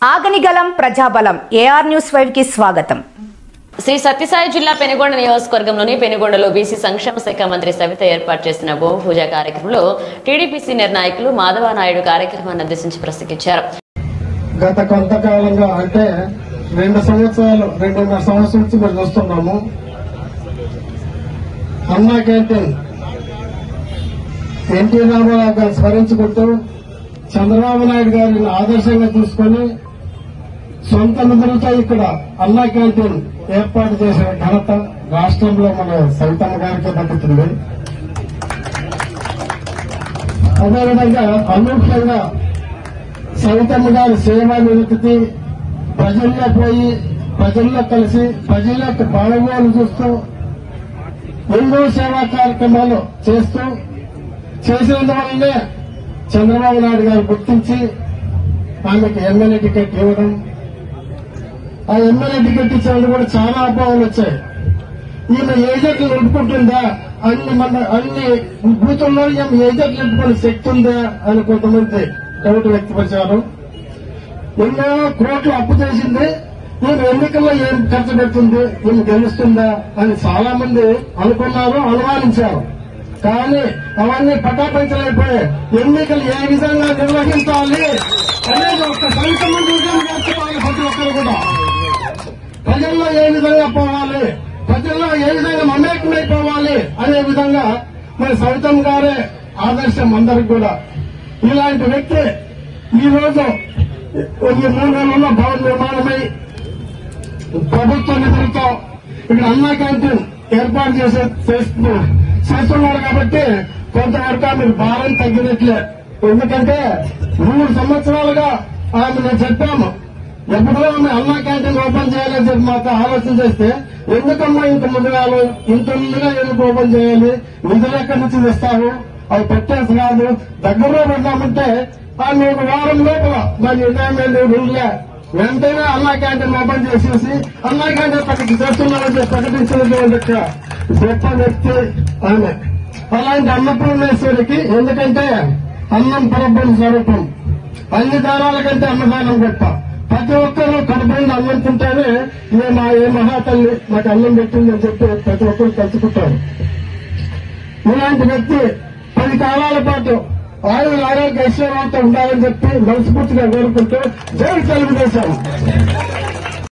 ఆగనిగలం ప్రజాబలం AR news 5 కి స్వాగతం. శ్రీ సత్యసాయి జిల్లా పెనుగొండ నియోజకవర్గంలోని పెనుగొండలో బీసీ సంక్షేమ శాఖ మంత్రి సవిత ఏర్పాటు చేసిన భూమి పూజ కార్యక్రమంలో టీడీపీ సీనియర్ నాయకులు మాధవనాయుడు కార్యక్రమాన్ని ఉద్దేశించి ప్రసంగించారు. గత కొంతకాలంగా అంటే 2 సంవత్సరాల నుంచి మేము చూస్తున్నాము. అన్నా క్యాంటీన్ ఎన్టీ రామారావు గారు స్మరించుకుంటూ చంద్రబాబు నాయుడు గారిని ఆదర్శంగా తీసుకుని సొంత నిధులతో ఇక్కడ అన్నా క్యాంటీన్ ఏర్పాటు చేసిన ఘనత రాష్ట్రంలో మన సవితమ్మ గారికి దక్కుతుంది. అదేవిధంగా అనూహ్యంగా సవితమ్మ గారి సేవా నివృత్తి ప్రజల్లో పోయి ప్రజల్లో కలిసి ప్రజల యొక్క బాగోగులు చూస్తూ ఎన్నో సేవా కార్యక్రమాలు చేసినందువల్లనే చంద్రబాబు నాయుడు గారు గుర్తించి ఆమెకు ఎమ్మెల్యే టికెట్ ఇవ్వడం, ఆ ఎమ్మెల్యే టికెట్ ఇచ్చినప్పుడు కూడా చాలా అపోహలు వచ్చాయి. ఈమె ఏజెంట్లు నడుపుకుంటుందా, అన్ని బూతుల్లో ఏజెంట్లు నడుపుకునే శక్తి ఉందా అని కొంతమంది డౌట్ వ్యక్తపరిచారు. ఎన్నో కోట్లు అప్పు చేసింది, ఈమె ఎన్నికల్లో ఏం ఖర్చు పెడుతుంది, ఈమె గెలుస్తుందా అని చాలా మంది అనుకున్నారు, అనుమానించారు. కానీ అవన్నీ పటాపంచలైపోయాయి. ఎన్నికలు ఏ విధంగా నిర్వహించాలి అనేది ఒక సంక్షేమం నేర్చుకోవాలి. ప్రతి ఒక్కరు కూడా ప్రజల్లో ఏ విధంగా పోవాలి, ప్రజల్లో ఏ విధంగా మమేకమైపోవాలి అనే విధంగా మరి సవితమ్మ గారే ఆదర్శం అందరికి కూడా. ఇలాంటి వ్యక్తి ఈ రోజు ఈ 3 నెలల్లో భవన నిర్మాణమై ప్రభుత్వ నిధులతో ఇక్కడ అన్నా క్యాంటీన్ ఏర్పాటు చేస్తున్నారు కాబట్టి కొంతవరకు ఆమె భారం తగ్గినట్లే. ఎందుకంటే 3 సంవత్సరాలుగా ఆమె చెప్పాము, ఎప్పుడో ఆమె అన్నా క్యాంటీన్ ఓపెన్ చేయాలని చెప్పి మాకు ఆలోచన చేస్తే, ఎందుకమ్మా ఇంత ముందుగా ఎందుకు ఓపెన్ చేయాలి, నిధులు ఎక్కడి నుంచి తెస్తావు, అవి పెట్టేసి కాదు దగ్గరలో పెడతామంటే ఆమె 1 వారం లోపల దాని నిర్ణయం వెంటనే అన్నా క్యాంటీన్ ఓపెన్ చేసేసి అన్నా క్యాంటీన్ చేస్తున్నామని ప్రకటించినటువంటి గొప్ప వ్యక్తి ఆమె. అలాంటి అన్నపూర్ణేశ్వరికి, ఎందుకంటే అన్నం పరబ్రహ్మ స్వరూపం, అన్ని దానాల కంటే అన్నదానం గొప్ప. ప్రతి ఒక్కరూ కడుపుండి అన్నం తింటేనే ఏ మహాతల్లి నాకు అన్నం పెట్టింది అని చెప్పి ప్రతి ఒక్కరు తలుచుకుంటారు. ఇలాంటి వ్యక్తి 10 కాలాల పాటు ఆరోగ్య ఐశ్వర్యంతో ఉండాలని చెప్పి మనస్ఫూర్తిగా కోరుకుంటూ జై తెలుగుదేశం.